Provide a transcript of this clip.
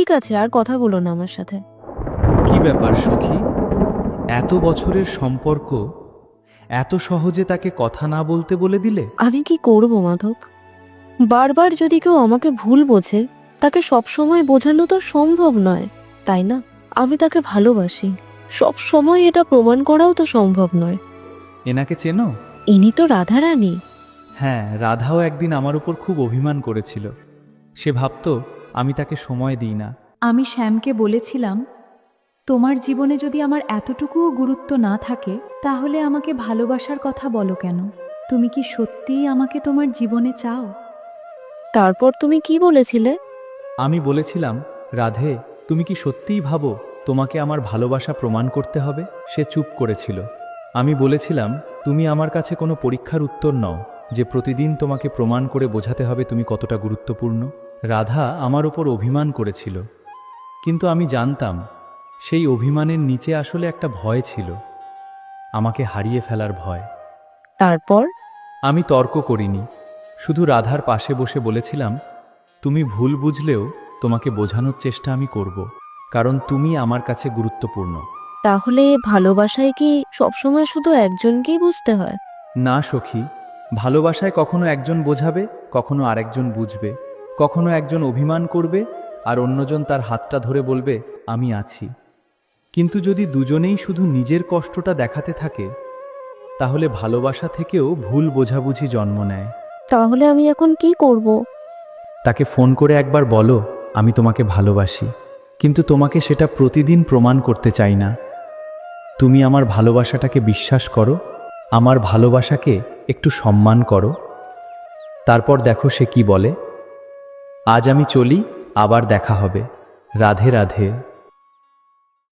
ঠিক আছে, আর কথা বলো না আমার সাথে। কি ব্যাপার সখী, এত বছরের সম্পর্ক এত সহজে তাকে কথা না বলতে বলে দিলে? আমি কি করব মাধব? বারবার যদি কেউ আমাকে ভুল বোঝে, তাকে সব সময় বোঝানো তো সম্ভব নয়, তাই না? আমি তাকে ভালোবাসি, সব সময় এটা প্রমাণ করাও তো সম্ভব নয়। এনাকে চেনো? ইনি তো রাধারানী। হ্যাঁ, রাধাও একদিন আমার উপর খুব অভিমান করেছিল। সে ভাবতো আমি তাকে সময় দিই না। আমি শ্যামকে বলেছিলাম, তোমার জীবনে যদি আমার এতটুকুও গুরুত্ব না থাকে, তাহলে আমাকে ভালোবাসার কথা বলো কেন? তুমি কি সত্যিই আমাকে তোমার জীবনে চাও? তারপর তুমি কি বলেছিলে? আমি বলেছিলাম, রাধে, তুমি কি সত্যিই ভাবো তোমাকে আমার ভালোবাসা প্রমাণ করতে হবে? সে চুপ করেছিল। আমি বলেছিলাম, তুমি আমার কাছে কোনো পরীক্ষার উত্তর নও যে প্রতিদিন তোমাকে প্রমাণ করে বোঝাতে হবে তুমি কতটা গুরুত্বপূর্ণ। রাধা আমার উপর অভিমান করেছিল, কিন্তু আমি জানতাম সেই অভিমানের নিচে আসলে একটা ভয় ছিল, আমাকে হারিয়ে ফেলার ভয়। তারপর? আমি তর্ক করিনি, শুধু রাধার পাশে বসে বলেছিলাম, তুমি ভুল বুঝলেও তোমাকে বোঝানোর চেষ্টা আমি করব, কারণ তুমি আমার কাছে গুরুত্বপূর্ণ। তাহলে ভালোবাসায় কি সবসময় শুধু একজনকেই বুঝতে হয়? না সখী, ভালোবাসায় কখনো একজন বোঝাবে, কখনো আরেকজন বুঝবে, কখনো একজন অভিমান করবে আর অন্যজন তার হাতটা ধরে বলবে আমি আছি। কিন্তু যদি দুজনেই শুধু নিজের কষ্টটা দেখাতে থাকে, তাহলে ভালোবাসা থেকেও ভুল বোঝাবুঝি জন্ম নেয়। তাহলে আমি এখন কি করব? তাকে ফোন করে একবার বলো, আমি তোমাকে ভালোবাসি, কিন্তু তোমাকে সেটা প্রতিদিন প্রমাণ করতে চাই না। তুমি আমার ভালোবাসাটাকে বিশ্বাস করো, আমার ভালোবাসাকে একটু সম্মান করো। তারপর দেখো সে কি বলে। আজ আমি চলি, আবার দেখা হবে। রাধে রাধে।